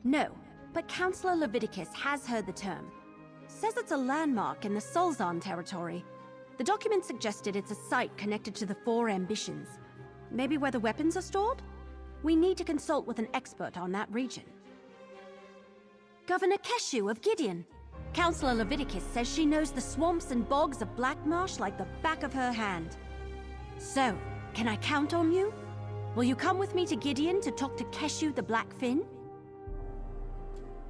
No, but Councillor Leviticus has heard the term. Says it's a landmark in the Sulzan territory. The document suggested it's a site connected to the Four Ambitions. Maybe where the weapons are stored? We need to consult with an expert on that region. Governor Keshu of Gideon. Councillor Leviticus says she knows the swamps and bogs of Black Marsh like the back of her hand. So, can I count on you? Will you come with me to Gideon to talk to Keshu the Blackfin?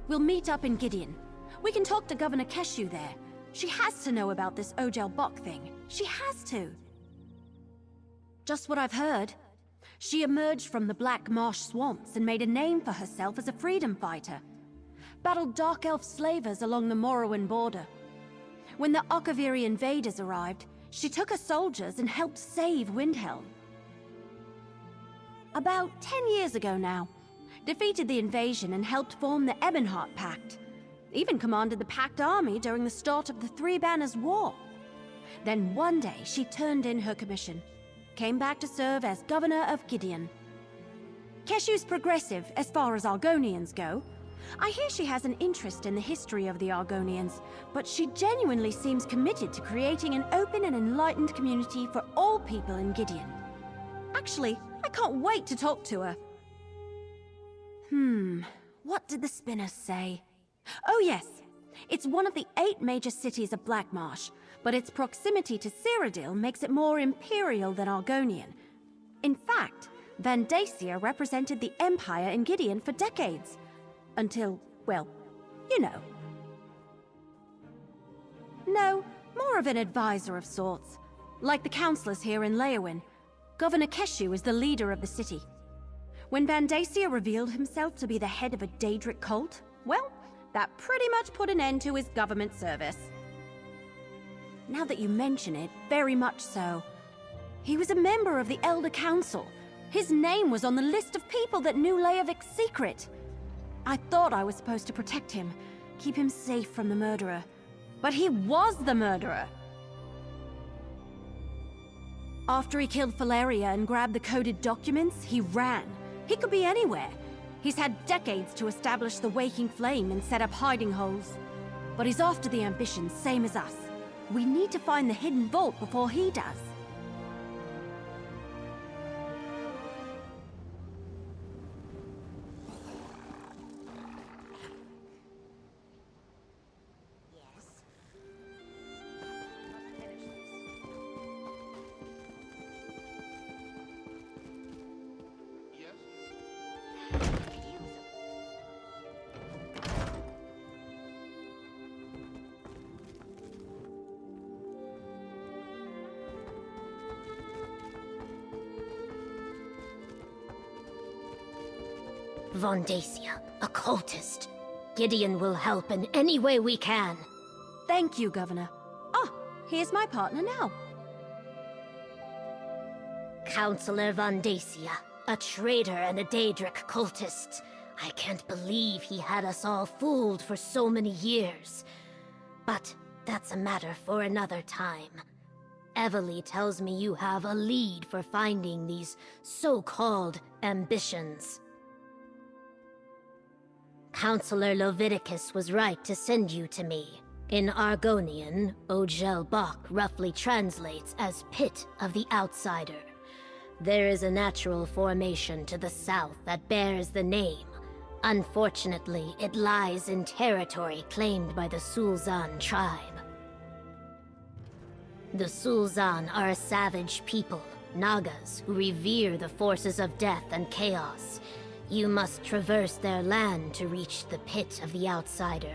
We'll meet up in Gideon. We can talk to Governor Keshu there. She has to know about this ojal-bak thing. She has to. Just what I've heard. She emerged from the Black Marsh swamps and made a name for herself as a freedom fighter. Battled Dark Elf slavers along the Morrowind border. When the Akaviri invaders arrived, she took her soldiers and helped save Windhelm. About 10 years ago now, defeated the invasion and helped form the Ebonheart Pact. Even commanded the Pact army during the start of the Three Banners War. Then one day she turned in her commission, came back to serve as Governor of Gideon. Keshu's progressive as far as Argonians go. I hear she has an interest in the history of the Argonians, but she genuinely seems committed to creating an open and enlightened community for all people in Gideon. Actually, I can't wait to talk to her. What did the spinners say? Oh yes, it's one of the 8 major cities of Black Marsh, but its proximity to Cyrodiil makes it more imperial than Argonian. In fact, Vandacia represented the Empire in Gideon for decades. Until, well, you know. No, more of an advisor of sorts. Like the councillors here in Leowyn, Governor Keshu is the leader of the city. When Vandacia revealed himself to be the head of a Daedric cult, well, that pretty much put an end to his government service. Now that you mention it, very much so. He was a member of the Elder Council. His name was on the list of people that knew Leovik's secret. I thought I was supposed to protect him, keep him safe from the murderer. But he was the murderer! After he killed Valeria and grabbed the coded documents, he ran. He could be anywhere. He's had decades to establish the Waking Flame and set up hiding holes. But he's after the ambitions, same as us. We need to find the hidden vault before he does. Vandacia, a cultist. Gideon will help in any way we can. Thank you, Governor. Ah, here's my partner now. Councillor Vandacia, a traitor and a Daedric cultist. I can't believe he had us all fooled for so many years. But that's a matter for another time. Evely tells me you have a lead for finding these so-called ambitions. Councillor Leviticus was right to send you to me. In Argonian, ojal-bak roughly translates as Pit of the Outsider. There is a natural formation to the south that bears the name. Unfortunately, it lies in territory claimed by the Sulzan tribe. The Sulzan are a savage people, nagas, who revere the forces of death and chaos. You must traverse their land to reach the Pit of the Outsider.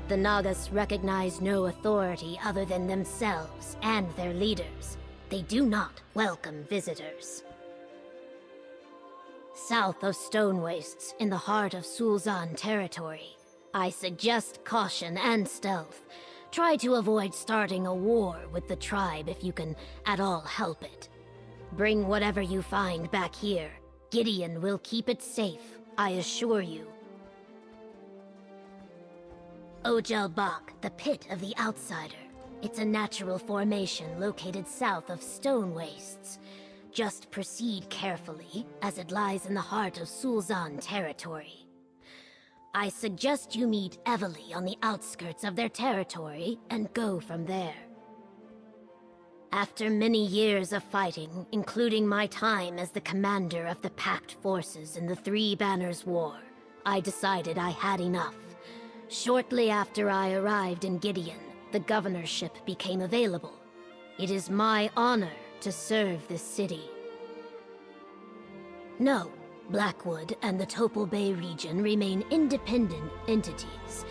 The Nagas recognize no authority other than themselves and their leaders. They do not welcome visitors. South of Stone Wastes, in the heart of Sulzan territory, I suggest caution and stealth. Try to avoid starting a war with the tribe if you can at all help it. Bring whatever you find back here. Gideon will keep it safe, I assure you. Ojal-bak, the Pit of the Outsider. It's a natural formation located south of Stone Wastes. Just proceed carefully, as it lies in the heart of Sulzan territory. I suggest you meet Evely on the outskirts of their territory and go from there. After many years of fighting, including my time as the commander of the Pact forces in the Three Banners War, I decided I had enough. Shortly after I arrived in Gideon, the governorship became available. It is my honor to serve this city. No, Blackwood and the Topal Bay region remain independent entities.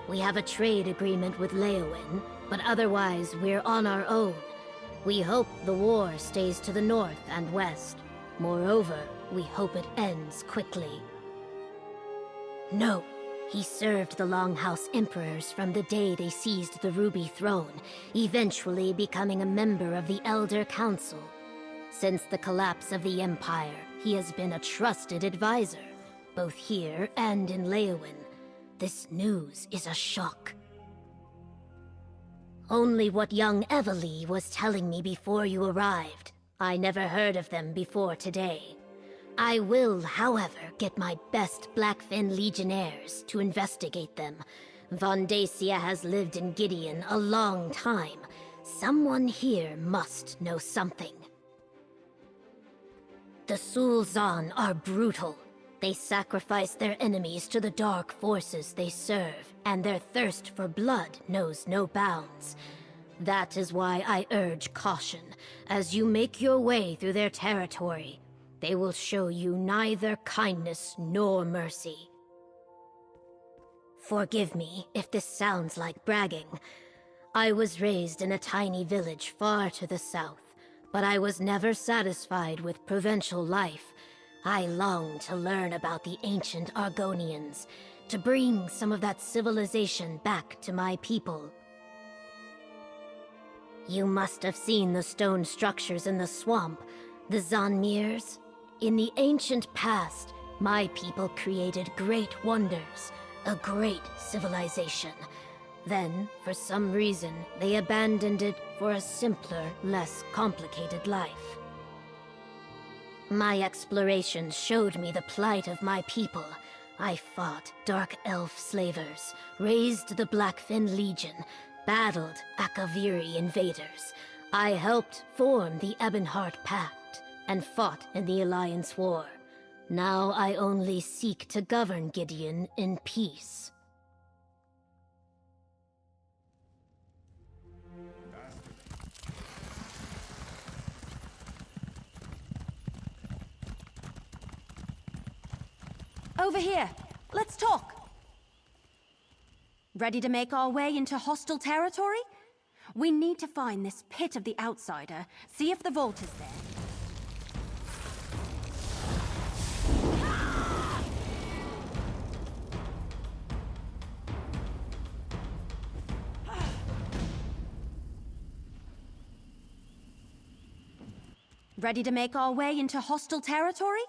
We have a trade agreement with Leowin, but otherwise we're on our own. We hope the war stays to the north and west. Moreover, we hope it ends quickly. No, he served the Longhouse Emperors from the day they seized the Ruby Throne, eventually becoming a member of the Elder Council. Since the collapse of the Empire, he has been a trusted advisor, both here and in Leowin. This news is a shock. Only what young Evely was telling me before you arrived. I never heard of them before today. I will, however, get my best Blackfin Legionnaires to investigate them. Vondacia has lived in Gideon a long time. Someone here must know something. The Sul'Zan are brutal. They sacrifice their enemies to the dark forces they serve, and their thirst for blood knows no bounds. That is why I urge caution. As you make your way through their territory, they will show you neither kindness nor mercy. Forgive me if this sounds like bragging. I was raised in a tiny village far to the south, but I was never satisfied with provincial life. I longed to learn about the ancient Argonians, to bring some of that civilization back to my people. You must have seen the stone structures in the swamp, the Xannmeers. In the ancient past, my people created great wonders, a great civilization. Then, for some reason, they abandoned it for a simpler, less complicated life. My explorations showed me the plight of my people. I fought Dark Elf slavers, raised the Blackfin Legion, battled Akaviri invaders. I helped form the Ebonheart Pact, and fought in the Alliance War. Now I only seek to govern Gideon in peace. Over here. Let's talk. Ready to make our way into hostile territory? We need to find this pit of the outsider, see if the vault is there. Ready to make our way into hostile territory?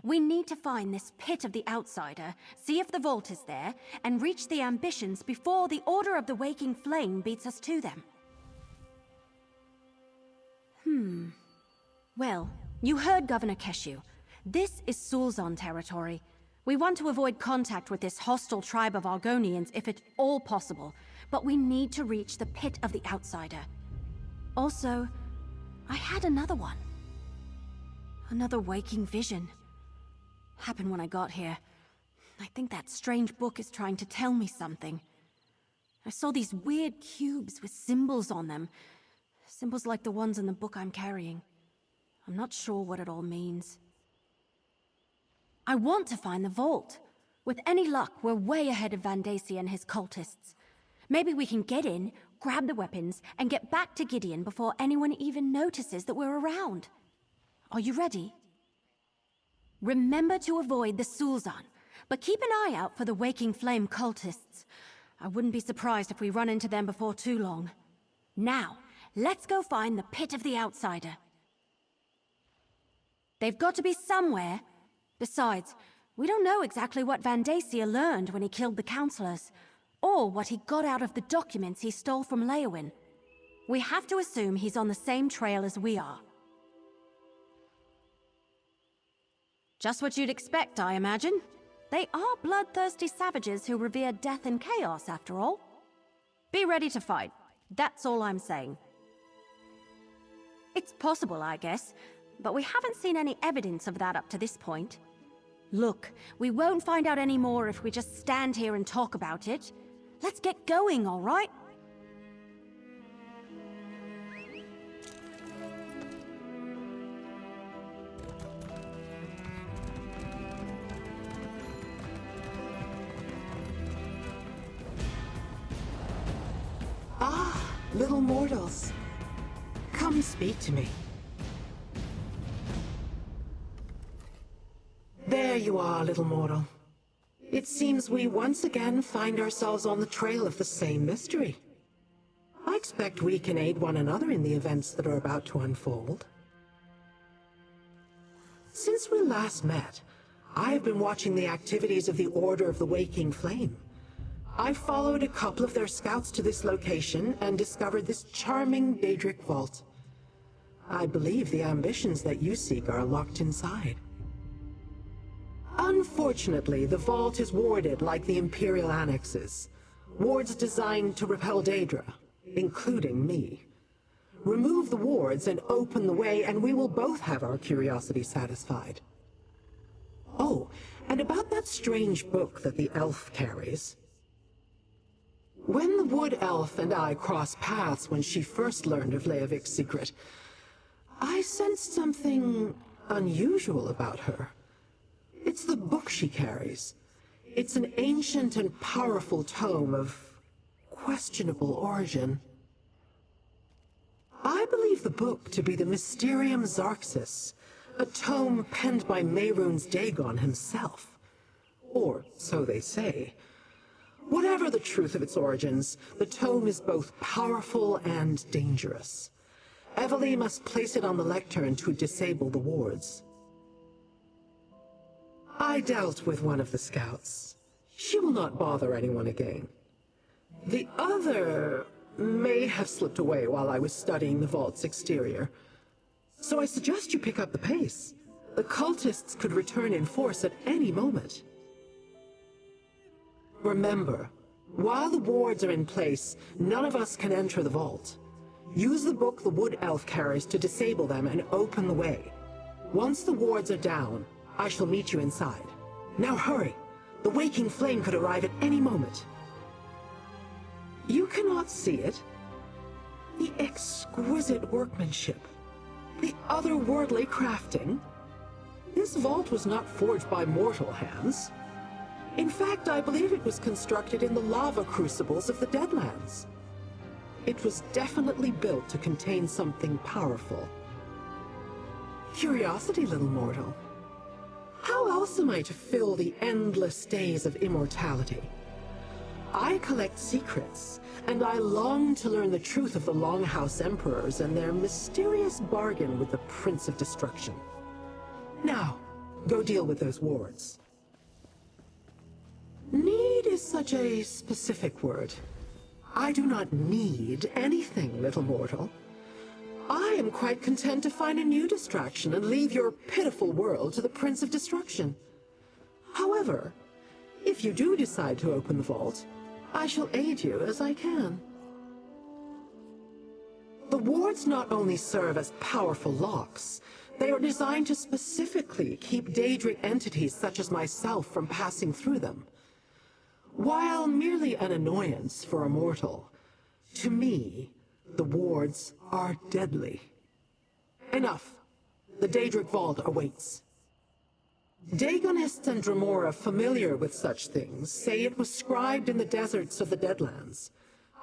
We need to find this pit of the outsider, see if the vault is there, and reach the ambitions before the Order of the Waking Flame beats us to them. Well, you heard Governor Keshu. This is Sul'Zan territory. We want to avoid contact with this hostile tribe of Argonians if at all possible, but we need to reach the pit of the outsider. Also, I had another one. Another waking vision. Happened when I got here. I think that strange book is trying to tell me something. I saw these weird cubes with symbols on them. Symbols like the ones in the book I'm carrying. I'm not sure what it all means. I want to find the vault. With any luck, we're way ahead of Vondacia and his cultists. Maybe we can get in, grab the weapons, and get back to Gideon before anyone even notices that we're around. Are you ready? Remember to avoid the Sul'Zan, but keep an eye out for the Waking Flame cultists. I wouldn't be surprised if we run into them before too long. Now, let's go find the pit of the outsider. They've got to be somewhere. Besides, we don't know exactly what Vondacia learned when he killed the counselors, or what he got out of the documents he stole from Leowin. We have to assume he's on the same trail as we are. Just what you'd expect, I imagine. They are bloodthirsty savages who revere death and chaos, after all. Be ready to fight. That's all I'm saying. It's possible, I guess, but we haven't seen any evidence of that up to this point. Look, we won't find out any more if we just stand here and talk about it. Let's get going, all right? Ah, little mortals. Come speak to me. There you are, little mortal. It seems we once again find ourselves on the trail of the same mystery. I expect we can aid one another in the events that are about to unfold. Since we last met, I have been watching the activities of the Order of the Waking Flame. I followed a couple of their scouts to this location and discovered this charming Daedric vault. I believe the ambitions that you seek are locked inside. Unfortunately, the vault is warded like the Imperial annexes. Wards designed to repel Daedra, including me. Remove the wards and open the way, and we will both have our curiosity satisfied. Oh, and about that strange book that the elf carries. When the Wood Elf and I crossed paths when she first learned of Leovik's secret, I sensed something unusual about her. It's the book she carries. It's an ancient and powerful tome of questionable origin. I believe the book to be the Mysterium Xarxis, a tome penned by Mehrunes Dagon himself. Or so they say. Whatever the truth of its origins, the tome is both powerful and dangerous. Evely must place it on the lectern to disable the wards. I dealt with one of the scouts. She will not bother anyone again. The other may have slipped away while I was studying the vault's exterior. So I suggest you pick up the pace. The cultists could return in force at any moment. Remember, while the wards are in place, none of us can enter the vault. Use the book the Wood Elf carries to disable them and open the way. Once the wards are down, I shall meet you inside. Now hurry! The Waking Flame could arrive at any moment. You cannot see it. The exquisite workmanship. The otherworldly crafting. This vault was not forged by mortal hands. In fact, I believe it was constructed in the lava crucibles of the Deadlands. It was definitely built to contain something powerful. Curiosity, little mortal. How else am I to fill the endless days of immortality? I collect secrets, and I long to learn the truth of the Longhouse Emperors and their mysterious bargain with the Prince of Destruction. Now, go deal with those wards. Need is such a specific word. I do not need anything, little mortal. I am quite content to find a new distraction and leave your pitiful world to the Prince of Destruction. However, if you do decide to open the vault, I shall aid you as I can. The wards not only serve as powerful locks, they are designed to specifically keep Daedric entities such as myself from passing through them. While merely an annoyance for a mortal, to me, the wards are deadly. Enough. The Daedric Vault awaits. Dagonists and Dremora familiar with such things say it was scribed in the deserts of the Deadlands.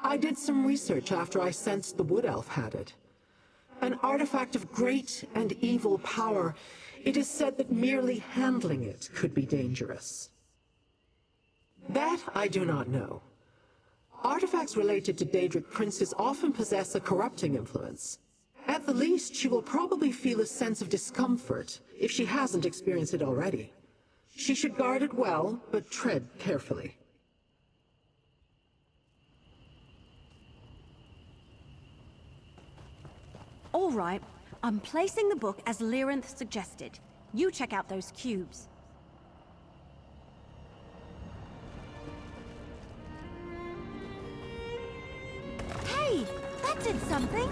I did some research after I sensed the Wood Elf had it. An artifact of great and evil power, it is said that merely handling it could be dangerous. That I do not know. Artifacts related to Daedric princes often possess a corrupting influence. At the least, she will probably feel a sense of discomfort if she hasn't experienced it already. She should guard it well, but tread carefully. All right, I'm placing the book as Lyranth suggested. You check out those cubes. That did something!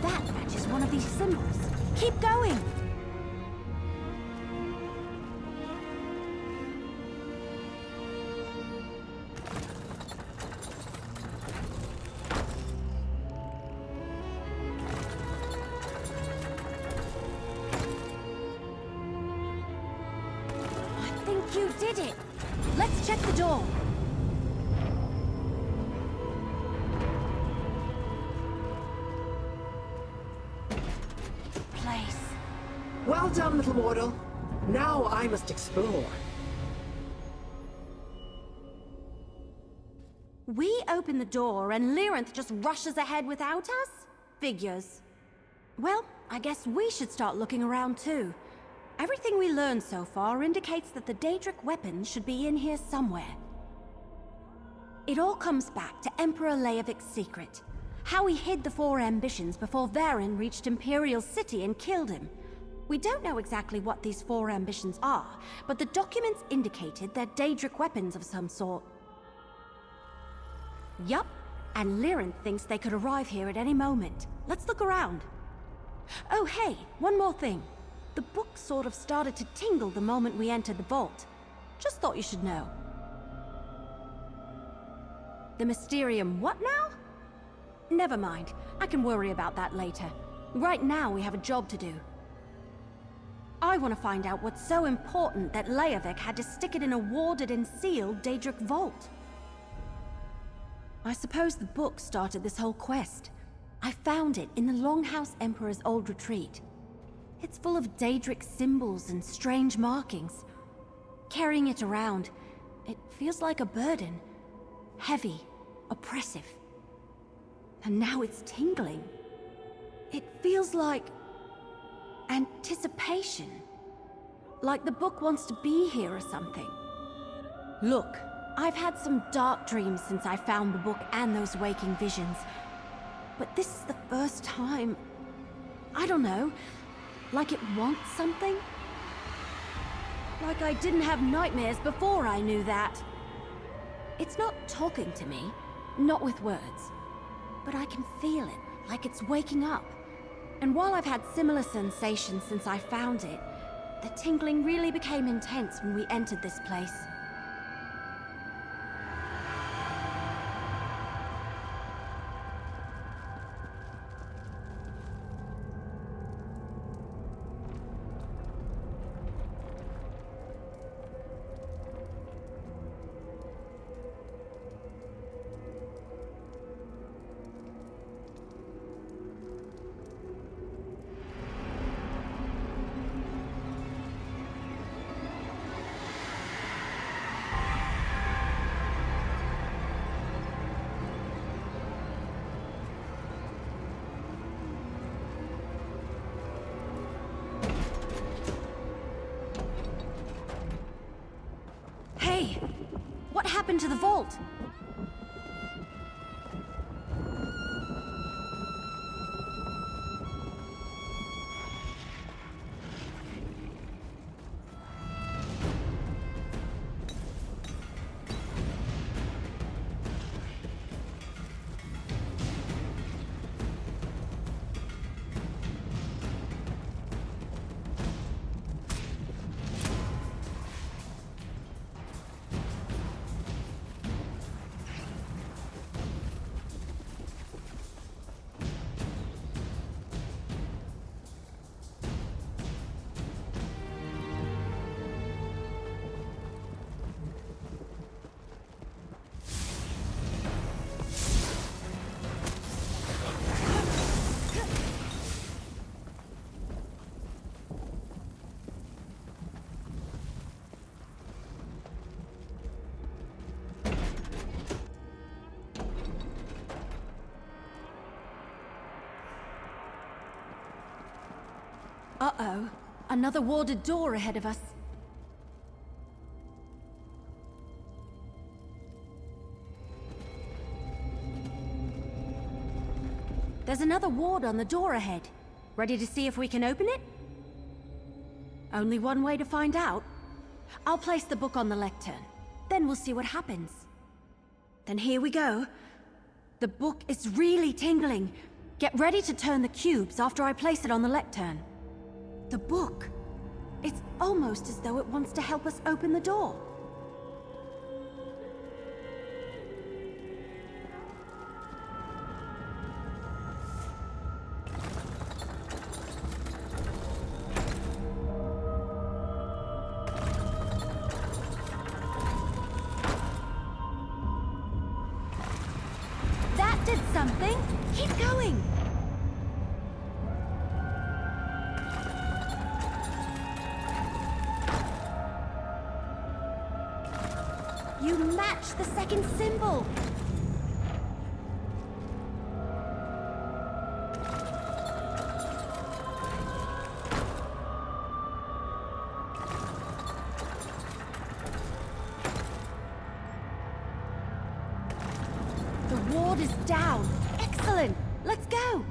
That matches one of these symbols. Keep going! You did it! Let's check the door. Place. Well done, little mortal. Now I must explore. We open the door and Lyranth just rushes ahead without us? Figures. Well, I guess we should start looking around too. Everything we learned so far indicates that the Daedric weapons should be in here somewhere. It all comes back to Emperor Leovik's secret. How he hid the four ambitions before Varen reached Imperial City and killed him. We don't know exactly what these four ambitions are, but the documents indicated they're Daedric weapons of some sort. Yup, and Lyranth thinks they could arrive here at any moment. Let's look around. Oh hey, one more thing. The book sort of started to tingle the moment we entered the vault. Just thought you should know. The Mysterium what now? Never mind. I can worry about that later. Right now we have a job to do. I want to find out what's so important that Leovik had to stick it in a warded and sealed Daedric vault. I suppose the book started this whole quest. I found it in the Longhouse Emperor's old retreat. It's full of Daedric symbols and strange markings. Carrying it around, it feels like a burden. Heavy, oppressive. And now it's tingling. It feels like anticipation. Like the book wants to be here or something. Look, I've had some dark dreams since I found the book and those waking visions. But this is the first time... I don't know... like it wants something? Like I didn't have nightmares before I knew that. It's not talking to me, not with words. But I can feel it, like it's waking up. And while I've had similar sensations since I found it, the tingling really became intense when we entered this place. Hey! What happened to the vault? Uh-oh. Another warded door ahead of us. There's another ward on the door ahead. Ready to see if we can open it? Only one way to find out. I'll place the book on the lectern. Then we'll see what happens. Then here we go. The book is really tingling. Get ready to turn the cubes after I place it on the lectern. The book. It's almost as though it wants to help us open the door. That did something! Keep going! You match the second symbol! The ward is down! Excellent! Let's go!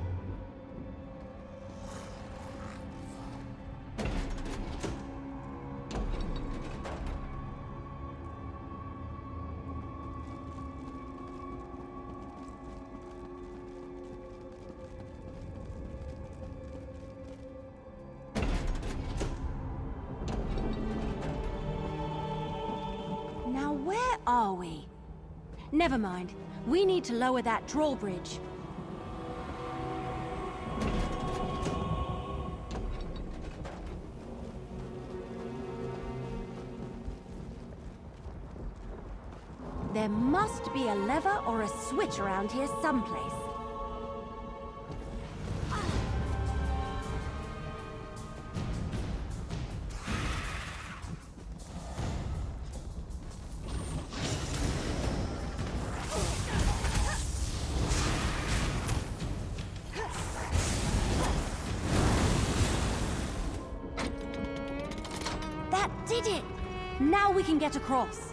Now where are we? Never mind. We need to lower that drawbridge. There must be a lever or a switch around here someplace. That did it! Now we can get across.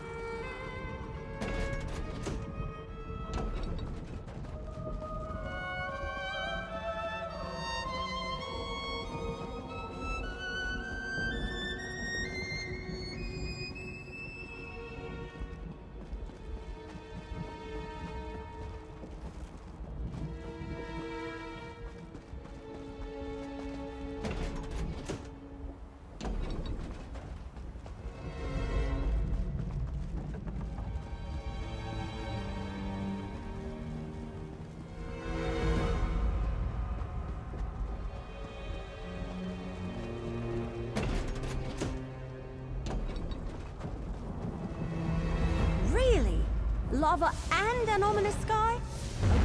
Lava and an ominous sky?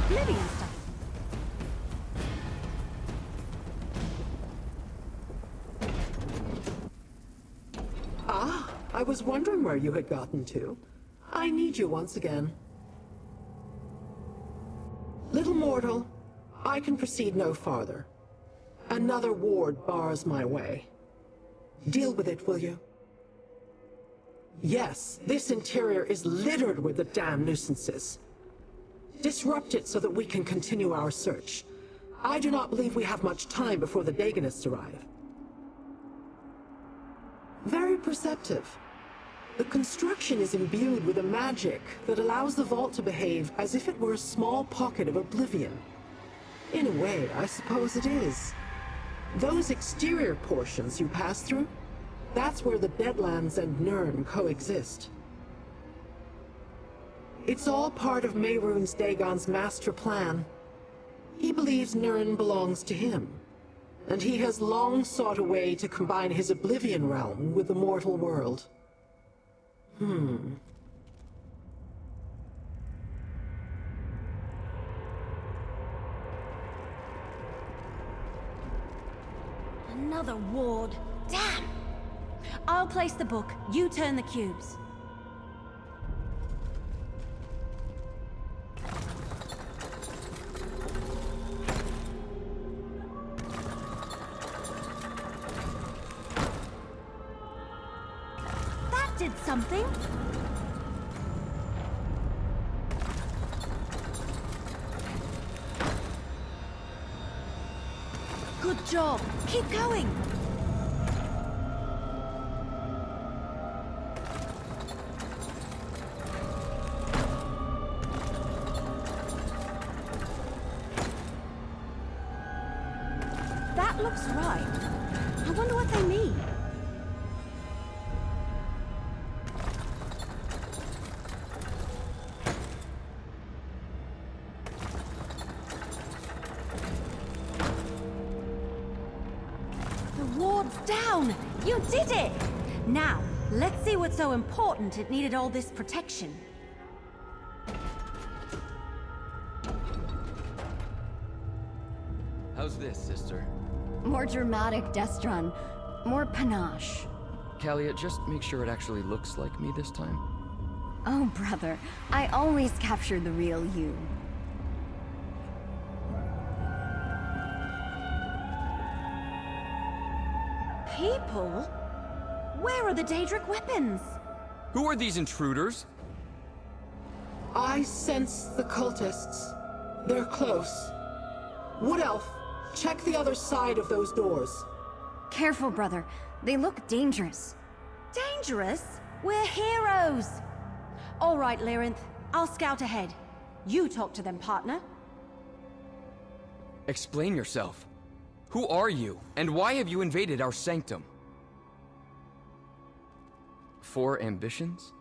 Oblivion stuff. Ah, I was wondering where you had gotten to. I need you once again. Little mortal, I can proceed no farther. Another ward bars my way. Deal with it, will you? Yes, this interior is littered with the damn nuisances. Disrupt it so that we can continue our search. I do not believe we have much time before the Dagonists arrive. Very perceptive. The construction is imbued with a magic that allows the vault to behave as if it were a small pocket of oblivion. In a way, I suppose it is. Those exterior portions you pass through, that's where the Deadlands and Nirn coexist. It's all part of Mehrunes Dagon's master plan. He believes Nirn belongs to him, and he has long sought a way to combine his Oblivion realm with the mortal world. Another ward. Damn! I'll place the book. You turn the cubes. That did something. Good job. Keep going. I wonder what they mean. The ward's down! You did it! Now, let's see what's so important it needed all this protection. How's this, sister? More dramatic, Destron. More panache. Kalia, just make sure it actually looks like me this time. Oh, brother. I always capture the real you. People? Where are the Daedric weapons? Who are these intruders? I sense the cultists. They're close. Wood Elf, check the other side of those doors. Careful, brother. They look dangerous. Dangerous? We're heroes! All right, Lyrinth. I'll scout ahead. You talk to them, partner. Explain yourself. Who are you, and why have you invaded our sanctum? 4 ambitions?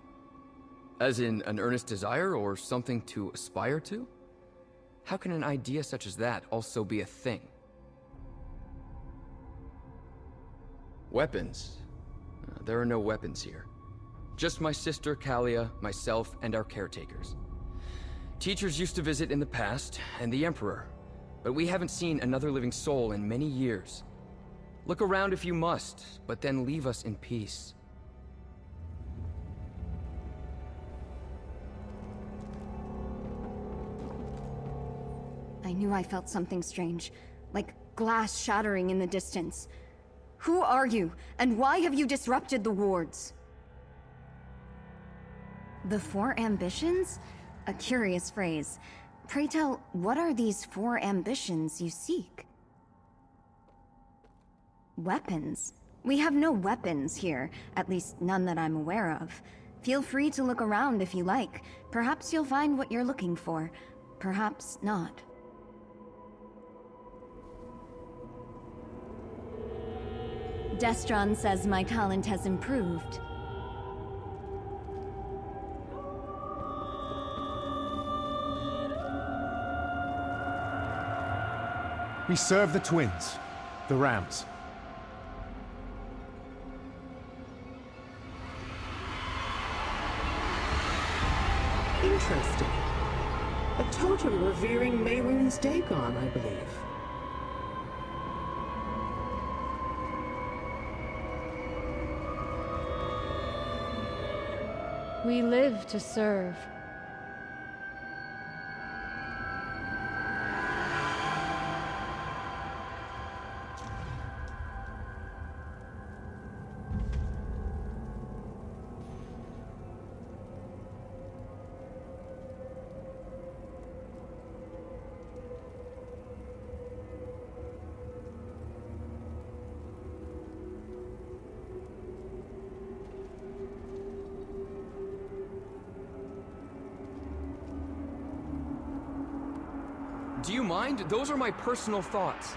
As in an earnest desire or something to aspire to? How can an idea such as that also be a thing? Weapons? There are no weapons here. Just my sister Kalia, myself, and our caretakers. Teachers used to visit in the past, and the Emperor, but we haven't seen another living soul in many years. Look around if you must, but then leave us in peace. I knew I felt something strange, like glass shattering in the distance. Who are you, and why have you disrupted the wards? The 4 ambitions? A curious phrase. Pray tell, what are these 4 ambitions you seek? Weapons? We have no weapons here, at least none that I'm aware of. Feel free to look around if you like. Perhaps you'll find what you're looking for. Perhaps not. Destron says my talent has improved. We serve the twins, the Rams. Interesting. A totem revering Mehrunes Dagon, I believe. We live to serve. Do you mind? Those are my personal thoughts.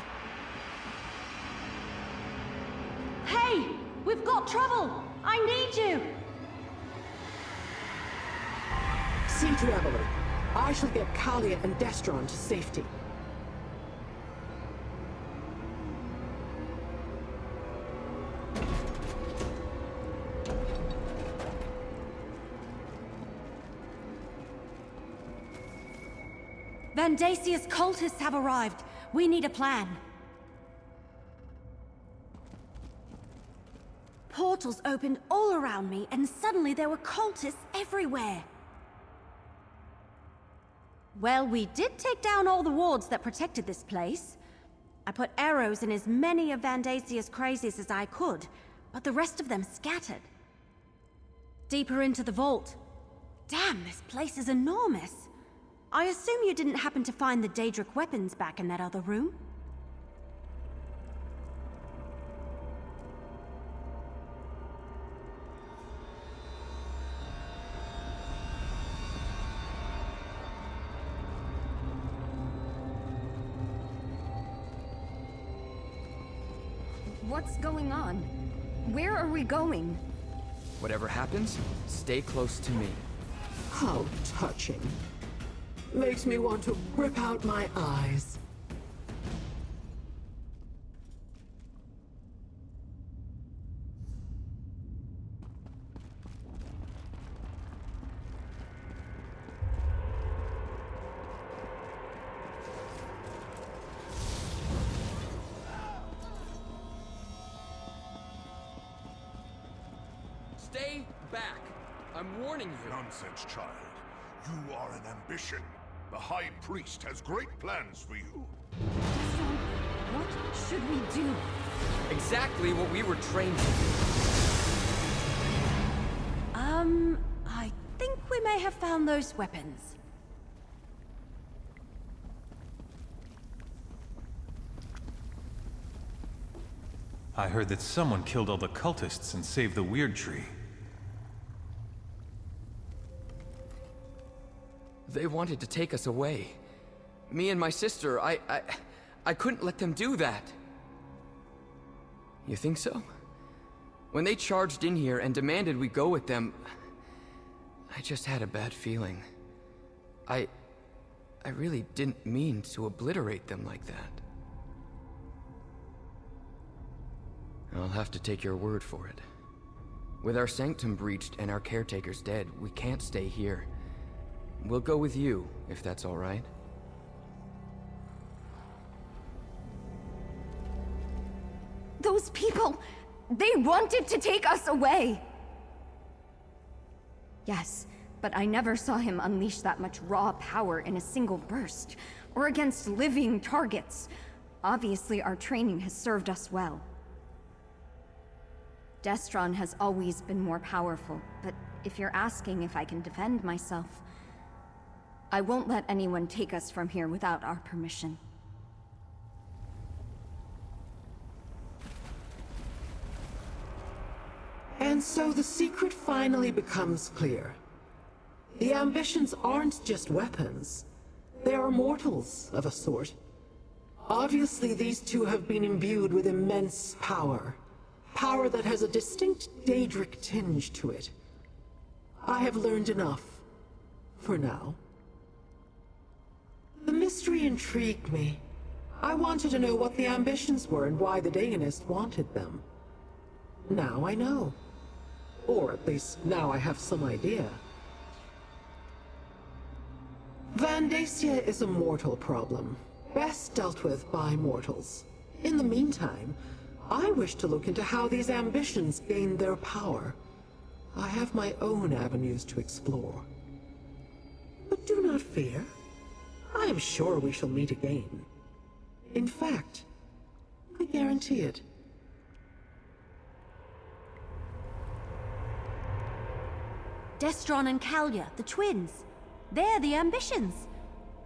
Hey! We've got trouble! I need you! See to Evelyn. I shall get Kalia and Destron to safety. Vandasia's cultists have arrived. We need a plan. Portals opened all around me, and suddenly there were cultists everywhere. Well, we did take down all the wards that protected this place. I put arrows in as many of Vandasia's crazies as I could, but the rest of them scattered. Deeper into the vault. Damn, this place is enormous. I assume you didn't happen to find the Daedric weapons back in that other room? What's going on? Where are we going? Whatever happens, stay close to me. How touching. Makes me want to rip out my eyes. Stay back! I'm warning you. Nonsense, child. You are an ambition. The High Priest has great plans for you. Destron, what should we do? Exactly what we were trained to do. I think we may have found those weapons. I heard that someone killed all the cultists and saved the Weird Tree. They wanted to take us away. Me and my sister, I couldn't let them do that. You think so? When they charged in here and demanded we go with them, I just had a bad feeling. I really didn't mean to obliterate them like that. I'll have to take your word for it. With our sanctum breached and our caretakers dead, we can't stay here. We'll go with you, if that's all right. Those people, they wanted to take us away! Yes, but I never saw him unleash that much raw power in a single burst, or against living targets. Obviously, our training has served us well. Destron has always been more powerful, but if you're asking if I can defend myself, I won't let anyone take us from here without our permission. And so the secret finally becomes clear. The ambitions aren't just weapons. They are mortals of a sort. Obviously, these two have been imbued with immense power. Power that has a distinct Daedric tinge to it. I have learned enough. For now. The mystery intrigued me. I wanted to know what the ambitions were and why the Dagonist wanted them. Now I know. Or at least now I have some idea. Vandacia is a mortal problem, best dealt with by mortals. In the meantime, I wish to look into how these ambitions gained their power. I have my own avenues to explore. But do not fear. I am sure we shall meet again. In fact, I guarantee it. Destron and Kalia, the twins. They're the ambitions.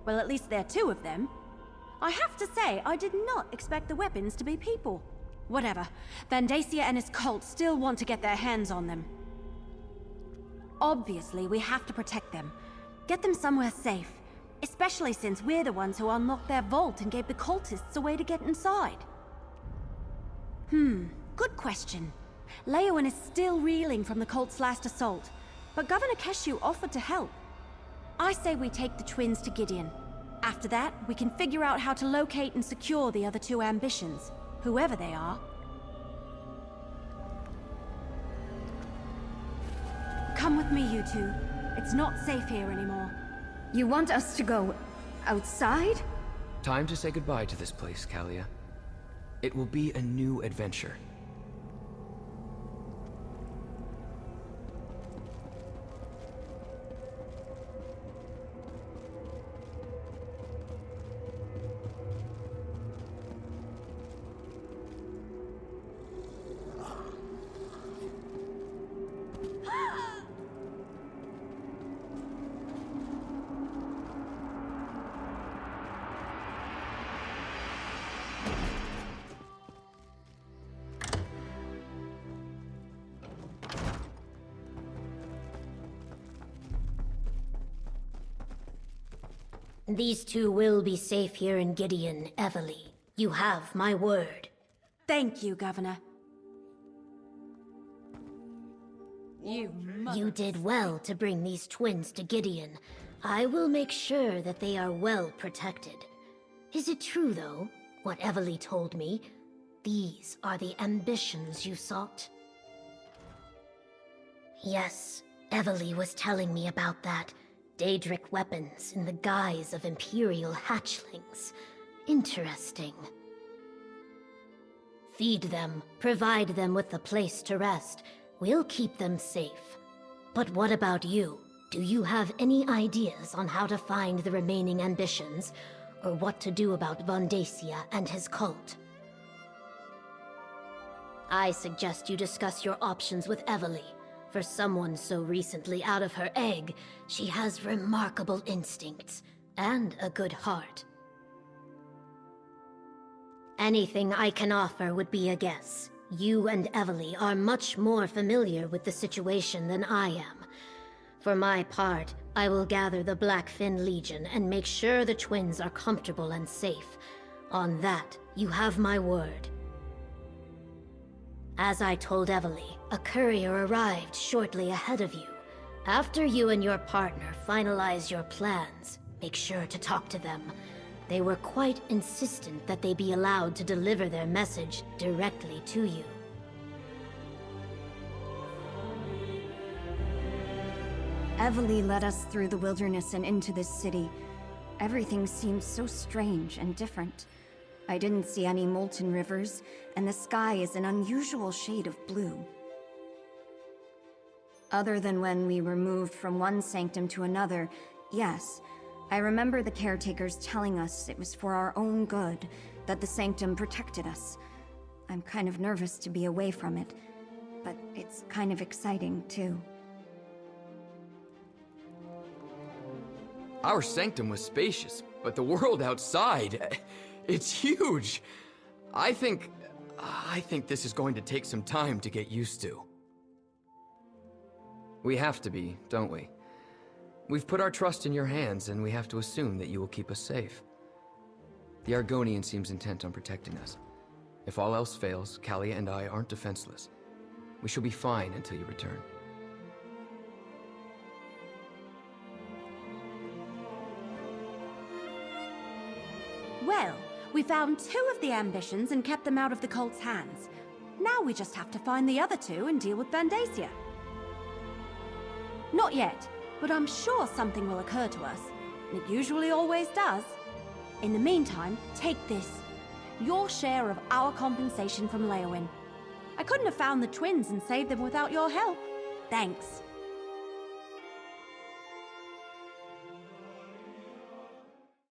Well, at least there are two of them. I have to say, I did not expect the weapons to be people. Whatever. Vandacia and his cult still want to get their hands on them. Obviously, we have to protect them. Get them somewhere safe. Especially since we're the ones who unlocked their vault and gave the cultists a way to get inside. Good question. Leowen is still reeling from the cult's last assault, but Governor Keshu offered to help. I say we take the twins to Gideon. After that, we can figure out how to locate and secure the other two ambitions, whoever they are. Come with me, you two. It's not safe here anymore. You want us to go outside? Time to say goodbye to this place, Kalia. It will be a new adventure. These two will be safe here in Gideon, Evely. You have my word. Thank you, Governor. You did well to bring these twins to Gideon. I will make sure that they are well protected. Is it true, though, what Evely told me? These are the ambitions you sought? Yes, Evely was telling me about that. Daedric weapons in the guise of Imperial hatchlings. Interesting. Feed them, provide them with a place to rest. We'll keep them safe. But what about you? Do you have any ideas on how to find the remaining ambitions, or what to do about Vondacia and his cult? I suggest you discuss your options with Evely. For someone so recently out of her egg, she has remarkable instincts and a good heart. Anything I can offer would be a guess. You and Evely are much more familiar with the situation than I am. For my part, I will gather the Blackfin Legion and make sure the twins are comfortable and safe. On that, you have my word. As I told Evely, a courier arrived shortly ahead of you. After you and your partner finalize your plans, make sure to talk to them. They were quite insistent that they be allowed to deliver their message directly to you. Evely led us through the wilderness and into this city. Everything seemed so strange and different. I didn't see any molten rivers, and the sky is an unusual shade of blue. Other than when we were moved from one sanctum to another, yes, I remember the caretakers telling us it was for our own good, that the sanctum protected us. I'm kind of nervous to be away from it, but it's kind of exciting, too. Our sanctum was spacious, but the world outside, it's huge. I think this is going to take some time to get used to. We have to be, don't we? We've put our trust in your hands, and we have to assume that you will keep us safe. The Argonian seems intent on protecting us. If all else fails, Kalia and I aren't defenseless. We shall be fine until you return. Well, we found 2 of the ambitions and kept them out of the cult's hands. Now we just have to find the other 2 and deal with Vondacia. Not yet, but I'm sure something will occur to us. It usually always does. In the meantime, take this. Your share of our compensation from Leowyn. I couldn't have found the twins and saved them without your help. Thanks.